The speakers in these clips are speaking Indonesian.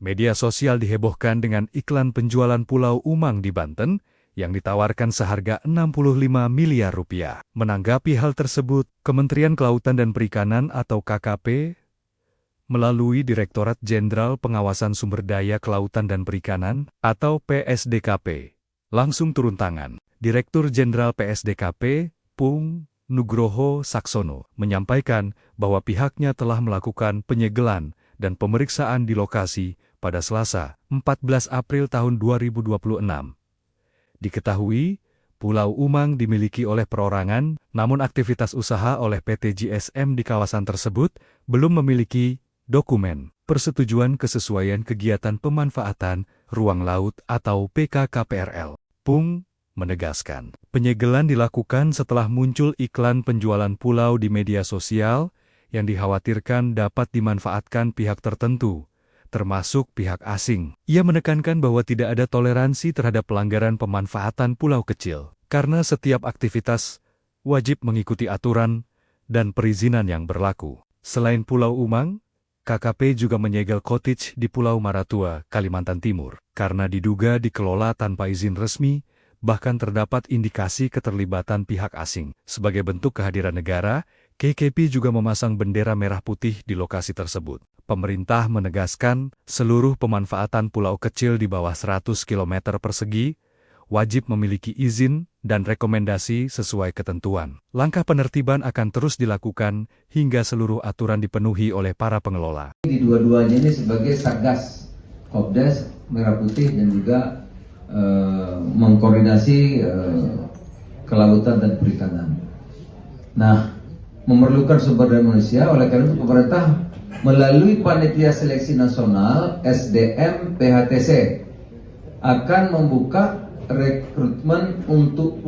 Media sosial dihebohkan dengan iklan penjualan Pulau Umang di Banten yang ditawarkan seharga 65 miliar rupiah. Menanggapi hal tersebut, Kementerian Kelautan dan Perikanan atau KKP melalui Direktorat Jenderal Pengawasan Sumber Daya Kelautan dan Perikanan atau PSDKP langsung turun tangan. Direktur Jenderal PSDKP, Pung Nugroho Saksono, menyampaikan bahwa pihaknya telah melakukan penyegelan dan pemeriksaan di lokasi pada Selasa, 14 April tahun 2026. Diketahui, Pulau Umang dimiliki oleh perorangan, namun aktivitas usaha oleh PT GSM di kawasan tersebut belum memiliki dokumen persetujuan kesesuaian kegiatan pemanfaatan ruang laut atau PKKPRL. Pung menegaskan, penyegelan dilakukan setelah muncul iklan penjualan pulau di media sosial yang dikhawatirkan dapat dimanfaatkan pihak tertentu, termasuk pihak asing. Ia menekankan bahwa tidak ada toleransi terhadap pelanggaran pemanfaatan pulau kecil, karena setiap aktivitas wajib mengikuti aturan dan perizinan yang berlaku. Selain Pulau Umang, KKP juga menyegel cottage di Pulau Maratua, Kalimantan Timur, karena diduga dikelola tanpa izin resmi, bahkan terdapat indikasi keterlibatan pihak asing. Sebagai bentuk kehadiran negara, KKP juga memasang bendera merah putih di lokasi tersebut. Pemerintah menegaskan seluruh pemanfaatan pulau kecil di bawah 100 km persegi wajib memiliki izin dan rekomendasi sesuai ketentuan. Langkah penertiban akan terus dilakukan hingga seluruh aturan dipenuhi oleh para pengelola. Di dua-duanya ini sebagai Satgas Kopdes Merah Putih dan juga mengkoordinasi kelautan dan perikanan. Nah, memerlukan sumber daya manusia, oleh karena itu pemerintah melalui Panitia Seleksi Nasional SDM PHTC akan membuka rekrutmen untuk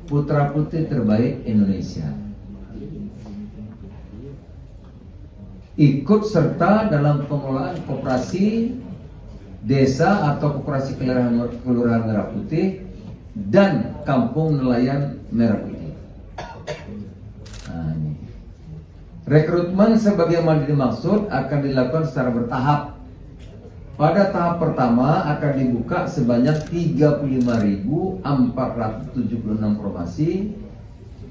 putra-putri terbaik Indonesia. Ikut serta dalam pengelolaan koperasi desa atau koperasi kelurahan Merah Putih dan kampung nelayan Merah Putih. Nah, ini. Rekrutmen sebagaimana dimaksud akan dilakukan secara bertahap. Pada tahap pertama akan dibuka sebanyak 35.476 formasi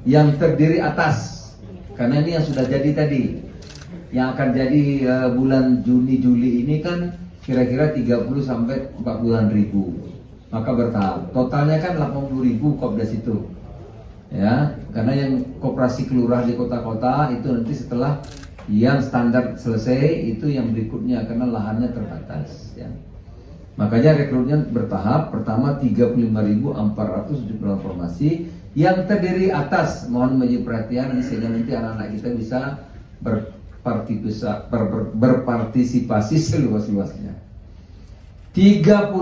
yang terdiri atas, karena ini yang sudah jadi tadi, yang akan jadi bulan Juni-Juli ini kan kira-kira 30 sampai 40-an ribu, maka bertahap. Totalnya kan 80.000 Kopdes itu, ya, karena yang koperasi kelurahan di kota-kota itu nanti setelah yang standar selesai itu yang berikutnya karena lahannya terbatas, ya. Makanya rekrutnya bertahap. Pertama 35.476 formasi yang terdiri atas, mohon menjadi perhatian sehingga nanti anak-anak kita bisa berpartisipasi seluas-luasnya. 30.000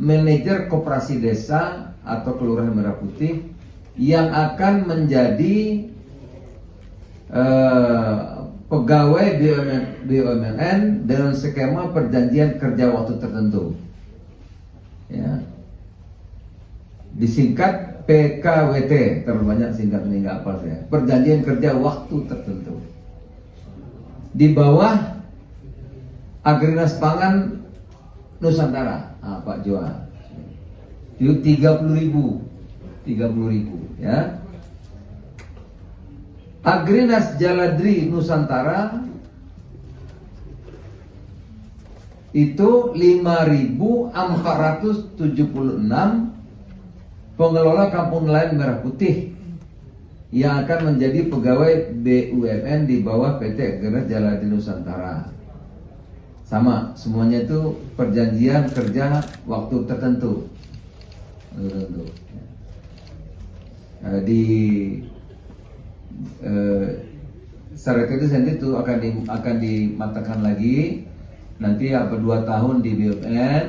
manajer koperasi desa atau kelurahan Merah Putih yang akan menjadi pegawai BUMN dengan skema perjanjian kerja waktu tertentu, ya, disingkat PKWT, terlalu banyak singkatnya nggak apa saya. Perjanjian kerja waktu tertentu di bawah Agrinas Pangan Nusantara, Pak Joa, itu 30.000, ya. Agrinas Jaladri Nusantara itu 5.476 pengelola kampung nelayan Merah Putih yang akan menjadi pegawai BUMN di bawah PT Agrinas Jaladri Nusantara. Sama, semuanya itu perjanjian kerja waktu tertentu. Secara itu sendiri itu akan dimatangkan lagi nanti 2 tahun di BUMN,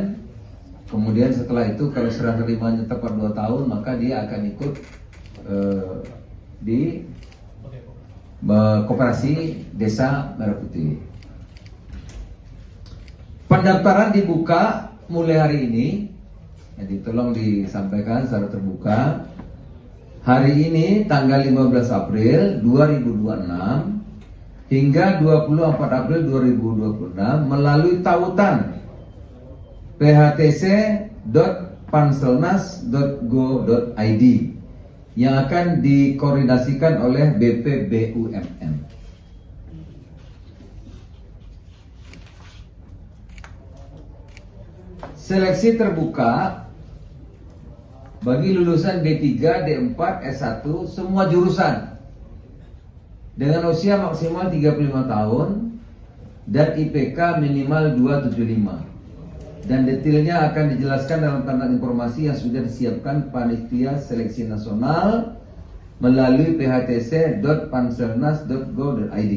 kemudian setelah itu kalau serah terimanya tepat 2 tahun maka dia akan ikut di koperasi desa Merah Putih. Pendaftaran dibuka mulai hari ini, jadi tolong disampaikan secara terbuka. Hari ini tanggal 15 April 2026 hingga 24 April 2026 melalui tautan phtc.panselnas.go.id yang akan dikoordinasikan oleh BPBUMN. Seleksi terbuka bagi lulusan D3, D4, S1 semua jurusan dengan usia maksimal 35 tahun dan IPK minimal 275. Dan detailnya akan dijelaskan dalam tanda informasi yang sudah disiapkan Panitia Seleksi Nasional melalui phtc.panselnas.go.id.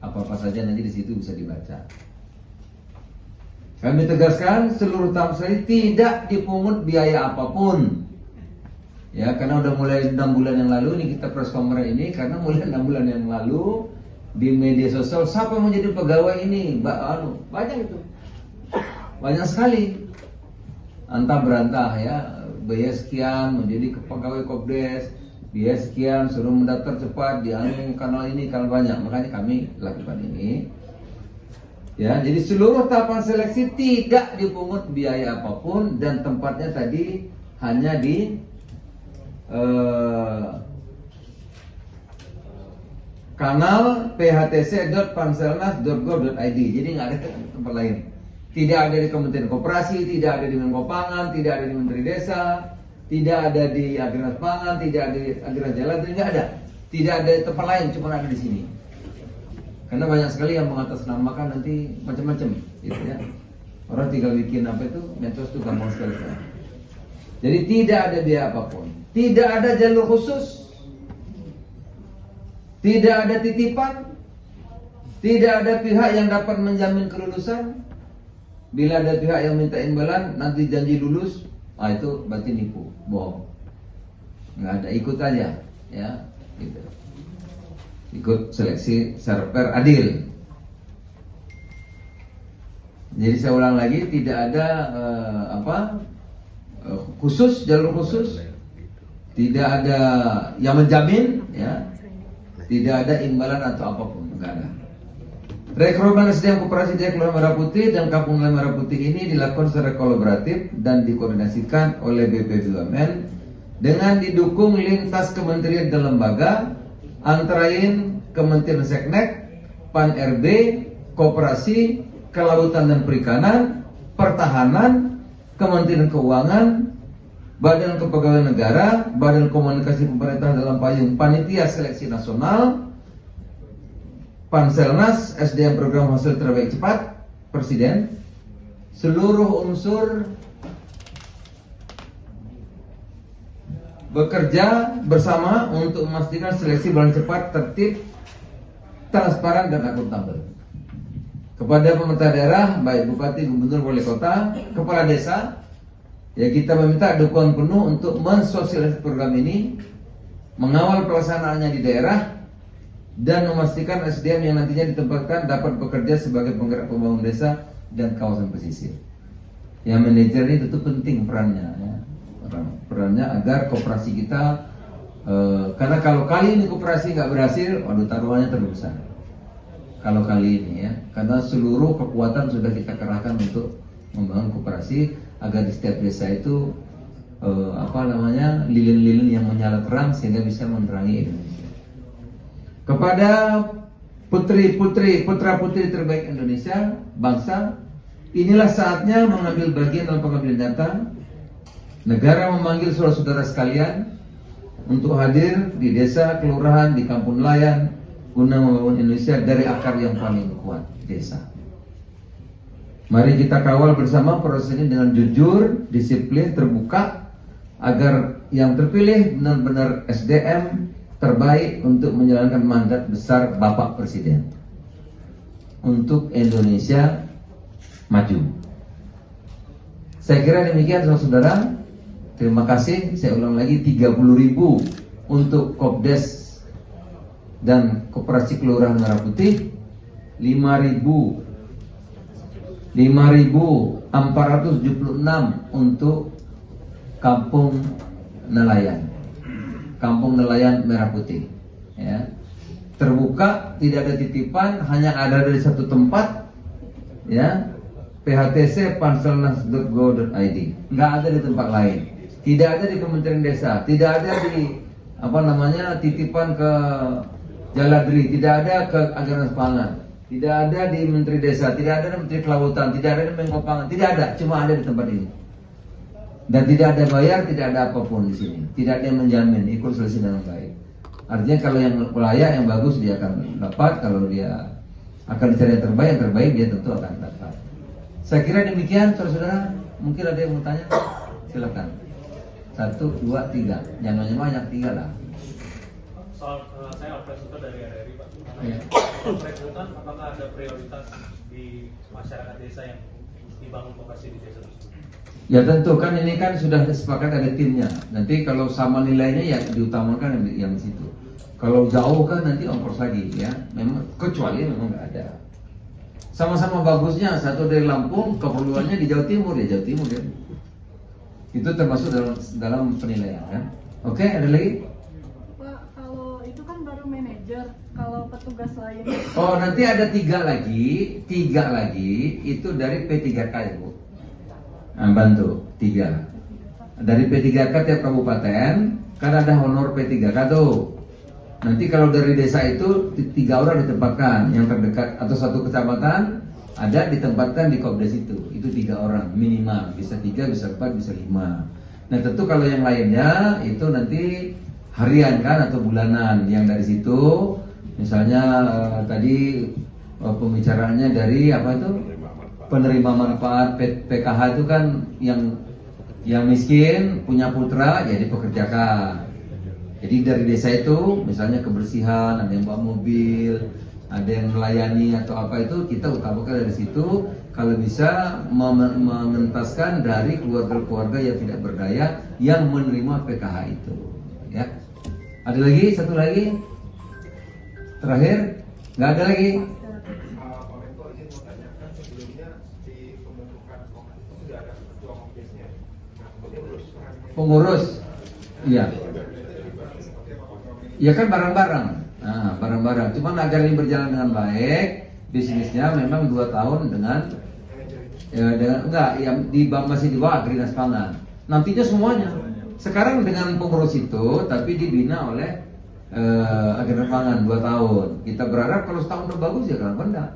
Apa-apa saja nanti di situ bisa dibaca. Kami tegaskan seluruh tahap seleksi tidak dipungut biaya apapun. Ya, karena udah mulai 6 bulan yang lalu nih kita press conference ini, karena mulai 6 bulan yang lalu di media sosial siapa yang mau jadi pegawai ini, banyak itu. Banyak sekali. Antah berantah ya, biaya sekian menjadi pegawai Kopdes, biaya sekian suruh mendaftar cepat di kanal ini, kanal banyak. Makanya kami lakukan ini. Ya, jadi seluruh tahapan seleksi tidak dipungut biaya apapun dan tempatnya tadi hanya di kanal phtc.panselnas.go.id. Jadi nggak ada tempat lain. Tidak ada di Kementerian Koperasi, tidak ada di Menko Pangan, tidak ada di Menteri Desa, tidak ada di Agraris Pangan, tidak ada di Agraris Jalan, tidak ada. Tidak ada tempat lain, cuma ada di sini. Karena banyak sekali yang mengatasnamakan nanti macam-macam, gitu ya. Orang tinggal bikin apa itu, medsos itu gampang sekali. Jadi tidak ada biaya apapun, tidak ada jalur khusus, tidak ada titipan, tidak ada pihak yang dapat menjamin kelulusan. Bila ada pihak yang minta imbalan, nanti janji lulus, itu berarti nipu, bohong. Nggak ada, ikut aja, ya, gitu. Ikut seleksi secara fair, adil. Jadi saya ulang lagi, tidak ada khusus, jalur khusus, tidak ada yang menjamin, ya, tidak ada imbalan atau apapun, enggak ada. Rekrutmen SDM Koperasi Jaya Kelurahan Merah Putih dan Kampung Nelayan Merah Putih ini dilakukan secara kolaboratif dan dikoordinasikan oleh BPBUMN dengan didukung lintas kementerian dan lembaga, antara lain Kementerian Seknek, Pan-RB, Koperasi, Kelautan dan Perikanan, Pertahanan, Kementerian Keuangan, Badan Kepegawaian Negara, Badan Komunikasi Pemerintah dalam payung Panitia Seleksi Nasional, Panselnas, SDM Program Hasil Terbaik Cepat, Presiden, seluruh unsur bekerja bersama untuk memastikan seleksi berjalan cepat, tertib, transparan dan akuntabel. Kepada pemerintah daerah, baik bupati, gubernur, wali kota, kepala desa, ya kita meminta dukungan penuh untuk mensosialisasi program ini, mengawal pelaksanaannya di daerah, dan memastikan SDM yang nantinya ditempatkan dapat bekerja sebagai penggerak pembangunan desa dan kawasan pesisir. Yang manajer ini tentu penting perannya, ya. Perannya agar koperasi kita, karena kalau kali ini koperasi nggak berhasil, waduh taruhannya terlalu besar. Kalau kali ini ya, karena seluruh kekuatan sudah kita kerahkan untuk membangun koperasi agar di setiap desa itu lilin-lilin yang menyala terang sehingga bisa menerangi Indonesia. Kepada putra-putri terbaik Indonesia, bangsa, inilah saatnya mengambil bagian dalam pengambilan data. Negara memanggil saudara-saudara sekalian untuk hadir di desa, kelurahan, di kampung nelayan guna membangun Indonesia dari akar yang paling kuat, desa. Mari kita kawal bersama proses ini dengan jujur, disiplin, terbuka, agar yang terpilih benar-benar SDM terbaik untuk menjalankan mandat besar Bapak Presiden untuk Indonesia maju. Saya kira demikian saudara-saudara. Terima kasih. Saya ulang lagi, 30.000 untuk Kopdes dan Koperasi Kelurahan Merah Putih, 5.476 untuk Kampung Nelayan Merah Putih, ya. terbuka, tidak ada titipan, hanya ada dari satu tempat, ya, PHTC panselnas.go.id, nggak ada di tempat lain, tidak ada di Kementerian Desa, tidak ada di titipan ke Jaladri, tidak ada ke Agraris Pangan, tidak ada di Menteri Desa, tidak ada di Menteri Kelautan, tidak ada di Menko Pangan, tidak ada, cuma ada di tempat ini. Dan tidak ada bayar, tidak ada apapun di sini, tidak ada yang menjamin ikut seleksi dengan baik. Artinya kalau yang layak, yang bagus dia akan dapat, kalau dia akan dicari yang terbaik dia tentu akan dapat. Saya kira demikian, saudara-saudara. Mungkin ada yang mau tanya, silakan. 1, 2, 3, jangan banyak, 3 lah. Soal saya operator dari RRI Pak. Ya. Perekrutan apakah ada prioritas di masyarakat desa yang dibangun vokasi di desa tersebut? Ya tentu kan ini kan sudah sepakat ada timnya. Nanti kalau sama nilainya ya diutamakan yang di situ. Kalau jauh kan nanti ongkos lagi ya. Memang kecuali memang nggak ada. Sama-sama bagusnya satu dari Lampung, keperluannya di Jawa Timur ya Jawa Timur ya. Itu termasuk dalam penilaian kan. Oke, ada lagi? Pak, kalau itu kan baru manajer, kalau petugas lain. Oh nanti ada 3 lagi itu dari P3K ya Bu. Nah, bantu 3 dari P3K tiap kabupaten kan ada honor P3K tuh. Nanti kalau dari desa itu 3 orang ditempatkan, yang terdekat atau satu kecamatan ada ditempatkan di Kopdes itu 3 orang minimal, bisa 3, bisa 4, bisa 5. Nah tentu kalau yang lainnya itu nanti harian kan atau bulanan, yang dari situ misalnya tadi pembicaraannya dari apa itu penerima manfaat PKH itu kan yang miskin punya putra jadi pekerjakan. Jadi dari desa itu misalnya kebersihan, ada yang bawa mobil, ada yang melayani atau apa itu kita utamakan dari situ. Kalau bisa mengentaskan dari keluarga-keluarga yang tidak berdaya yang menerima PKH itu. Ya. Ada lagi, satu lagi, terakhir, nggak ada lagi. Pengurus, iya. Ya kan bareng-bareng. Nah, bareng-bareng. Cuman agar ini berjalan dengan baik, bisnisnya memang 2 tahun dengan enggak, yang masih di bawah Dinas Pangan. Nantinya semuanya. Sekarang dengan pengurus itu, tapi dibina oleh Agen Pangan 2 tahun. Kita berharap kalau setahun udah bagus ya kenapa enggak?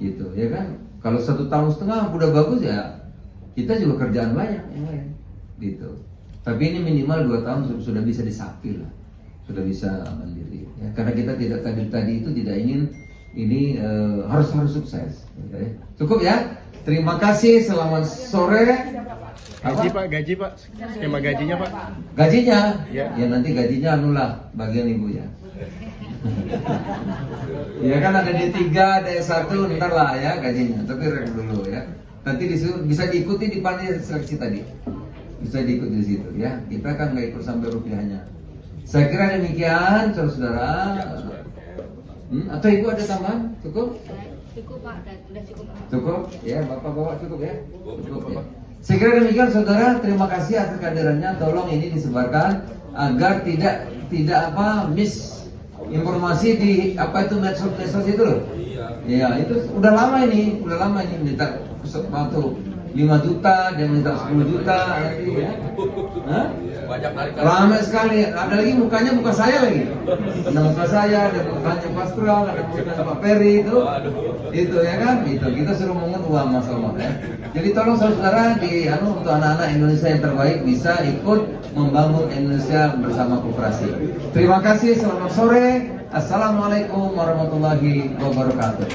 Gitu, ya kan? Kalau 1,5 tahun udah bagus ya kita juga kerjaan banyak yang lain. Gitu. Tapi ini minimal 2 tahun sudah bisa disapi lah. Sudah bisa mandiri ya, karena kita tidak tadi itu tidak ingin ini harus sukses gitu ya. Cukup ya, terima kasih, selamat sore. Gaji Pak, skema gajinya Pak. Gajinya ya nanti gajinya anulah bagian ibu ya. Ya kan ada D3, D1 ntar lah ya gajinya, tapi rem dulu ya. Nanti bisa diikuti di panitia seleksi tadi, bisa diikuti di situ ya. Kita kan nggak ikut sampai rupiahnya. Saya kira demikian, saudara-saudara. Atau ibu ada tambahan? Cukup? Cukup Pak, sudah cukup Pak. Cukup? Ya, bapak-bapak cukup ya? Cukup ya. Saya kira demikian, saudara. Terima kasih atas kehadirannya. Tolong ini disebarkan agar tidak miss informasi di apa itu medsos itu loh. Iya, itu udah lama ini minta waktu 5 juta dan minta 10 juta nanti ya. Hah? Ramai sekali. Ada lagi mukanya muka saya lagi. Ada muka saya, ada mukanya Pak Stral, ada mukanya Pak Peri itu ya kan? Itu kita suruh mengut uang masalah ya. Jadi tolong saudara untuk anak-anak Indonesia yang terbaik bisa ikut membangun Indonesia bersama koperasi. Terima kasih, selamat sore. Assalamualaikum warahmatullahi wabarakatuh.